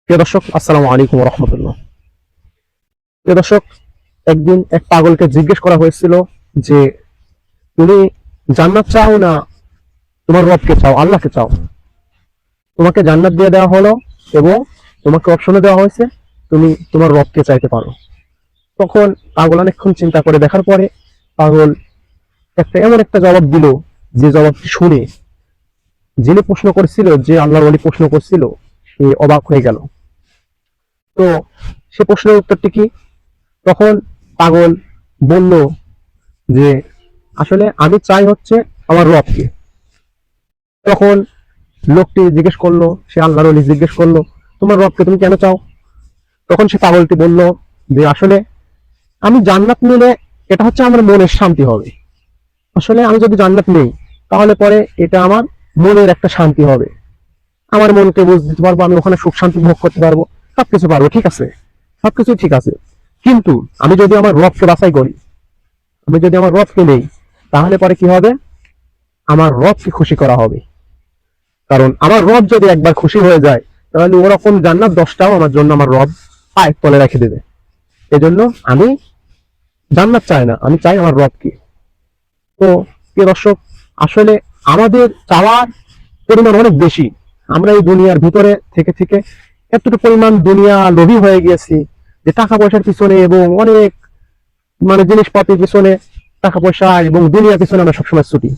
প্রিয় দর্শক, আসসালামু আলাইকুম রহমতুল্লাহ। প্রিয় দর্শক, একদিন এক পাগলকে জিজ্ঞেস করা হয়েছিল যে তুমি জান্নাত চাও না তোমার রবকে চাও, আল্লাহকে চাও? তোমাকে জান্নাত দিয়ে দেওয়া হলো এবং তোমাকে অপশনে দেওয়া হয়েছে তুমি তোমার রবকে চাইতে পারো। তখন পাগল অনেকক্ষণ চিন্তা করে দেখার পরে পাগল এমন একটা জবাব দিল, যে জবাবটি শুনে যিনি প্রশ্ন করছিল, যে আল্লাহর ওলি প্রশ্ন করছিল, সে অবাক হয়ে গেল। তো সে প্রশ্নের উত্তরটি কি? তখন পাগল বলল যে আসলে আমি চাই হচ্ছে আমার রবকে। তখন লোকটি জিজ্ঞেস করলো, সে আল্লাহর ওলি জিজ্ঞেস করলো, তোমার রবকে তুমি কেন চাও? তখন সে পাগলটি বলল যে আসলে আমি জান্নাত নিলে এটা হচ্ছে আমার মনের শান্তি হবে। আসলে আমি যদি জান্নাত নেই তাহলে পরে এটা আমার মনের একটা শান্তি হবে, আমার মনকে বুঝতে দিতে পারবো, আমি ওখানে সুখ শান্তি ভোগ করতে পারবো, সবকিছু পারবো, ঠিক আছে, সবকিছু ঠিক আছে। কিন্তু আমি যদি আমার রবকে বাছাই করি, আমি যদি আমার রবকে নেই, তাহলে পরে কি হবে? আমার রবকে খুশি করা হবে। কারণ আমার রব যদি একবার খুশি হয়ে যায়, তাহলে ওরকম জান্নাত 10টাও আমার জন্য আমার রব পায়ের তলে রেখে দেবে। এজন্য আমি জান্নাত চাই না, আমি চাই আমার রবকে। তো প্রিয় দর্শক, আসলে আমাদের চাওয়ার পরিমাণ অনেক বেশি। আমরা এই দুনিয়ার ভিতরে থেকে থেকে এতটুকু পরিমাণ দুনিয়া লোভী হয়ে গিয়েছি যে টাকা পয়সার পিছনে এবং অনেক জিনিসপত্রের পিছনে, টাকা পয়সা এবং দুনিয়ার পিছনে আমরা সবসময় ছুটি।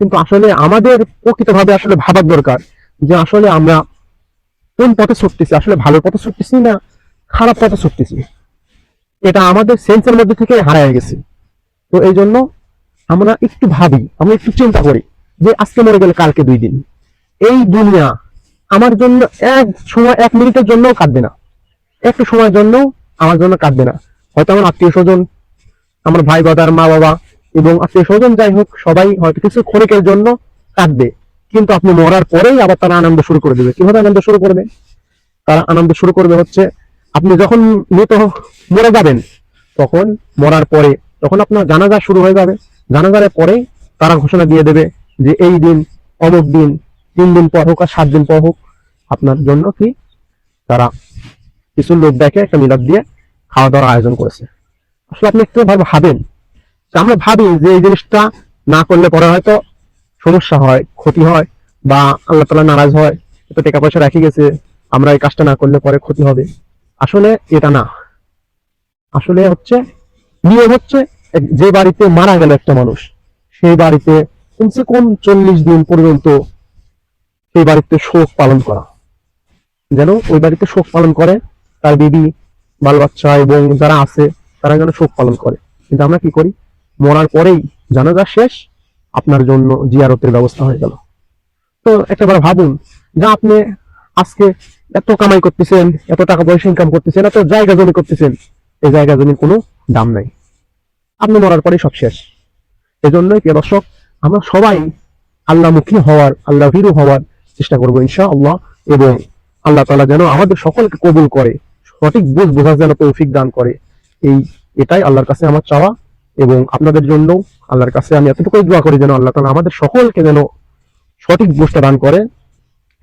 কিন্তু আসলে আমাদের প্রকৃতভাবে আসলে ভাবার দরকার যে আসলে আমরা কোন পথে ছুটতেছি, আসলে ভালো পথে ছুটতেছি না খারাপ পথে ছুটতেছি। এটা আমাদের সেন্সের মধ্যে থেকে হারায় গেছে। তো এই জন্য আমরা একটু ভাবি, আমরা একটু চিন্তা করি যে আজকে মরে গেলে কালকে 2 দিন। এই দুনিয়া আমার জন্য এক সময় 1 মিনিটের জন্যও কাঁদবে না, একটু সময়ের জন্য আমার জন্য কাঁদবে না। হয়তো আমার আত্মীয় স্বজন, আমার ভাই ব্রাদার, মা বাবা এবং আত্মীয় স্বজন, যাই হোক, সবাই হয়তো কিছু ক্ষণিকের জন্য কাঁদবে, কিন্তু আপনি মরার পরেই আবার তারা আনন্দ শুরু করে দেবে। কিভাবে আনন্দ শুরু করবে? তারা আনন্দ শুরু করবে হচ্ছে, আপনি যখন মরে যাবেন, তখন মরার পরে তখন আপনার জানাজা শুরু হয়ে যাবে। জানাজার পরেই তারা ঘোষণা দিয়ে দেবে যে এই দিন, অমুক দিন, 3 দিন পর হোক আর 7 দিন পর হোক, আপনার জন্য কি তারা কিছু লোক দেখে একটা মিলাদ দিয়ে খাওয়া দাওয়ার আয়োজন করেছে। আসলে আপনি একটু ভাবেন, আমরা ভাবি যে এই জিনিসটা না করলে পরে হয়তো সমস্যা হয়, ক্ষতি হয়, বা আল্লাহ তাআলা নারাজ হয়, এত টাকা পয়সা রেখে গেছে, আমরা এই কাজটা না করলে পরে ক্ষতি হবে। আসলে এটা না। আসলে হচ্ছে নিয়ম হচ্ছে, যে বাড়িতে মারা গেল একটা মানুষ, সেই বাড়িতে কমসে কম 40 দিন পর্যন্ত সেই বাড়িতে শোক পালন করা, যেন ওই বাড়িতে শোক পালন করে তার বিবি, বাল বাচ্চা এবং যারা আছে তারা যেন শোক পালন করে। কিন্তু আমরা কি করি? মরার পরেই জানাজা শেষ, আপনার জন্য জিয়ারতের ব্যবস্থা হয়ে গেল। তো একটাবার ভাবুন যে আপনি আজকে এত কামাই করতেছেন, এত টাকা পয়সা ইনকাম করতেছেন, এত জায়গা জমি করতেছেন, এই জায়গা জমির কোনো দাম নাই, আপনি মরার পরেই সব শেষ। এজন্যই প্রিয় দর্শক, আমরা সবাই আল্লাহমুখী হওয়ার, আল্লাহ ভীরু হওয়ার চেষ্টা করবো ইনশাআল্লাহ, এবং আল্লাহ তাআলা যেন আমাদের সকলকে কবুল করে, সঠিক বোঝার যেন তৌফিক দান করে। এটাই আল্লাহর কাছে আমার চাওয়া, এবং আপনাদের জন্য আল্লাহর কাছে আমি এতটুকুই দোয়া করি যেন আল্লাহ তাআলা আমাদের সকলকে যেন সঠিক বুঝটা দান করে,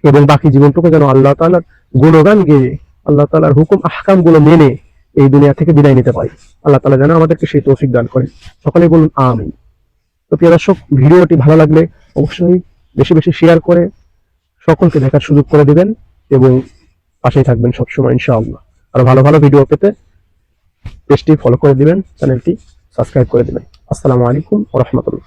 এবং বাকি জীবনটুকু যেন আল্লাহ তাআলার গুণগান গেয়ে, আল্লাহ তাআলার হুকুম আহকাম গুলো মেনে এই দুনিয়া থেকে বিদায় নিতে পারি। আল্লাহ তাআলা যেন আমাদেরকে সেই তৌফিক দান করে। সকলেই বলুন আমিন। তো প্রিয় দর্শক, ভিডিওটি ভালো লাগলে অবশ্যই বেশি বেশি শেয়ার করে সকলকে দেখার সুযোগ করে দিবেন, এবং পাশেই থাকবেন সবসময় ইনশাআল্লাহ। আর ভালো ভালো ভিডিও পেতে পেজটি ফলো করে দিবেন, চ্যানেলটি সাবস্ক্রাইব করে দিবেন। আসসালামু আলাইকুম ওয়া রাহমাতুল্লাহ।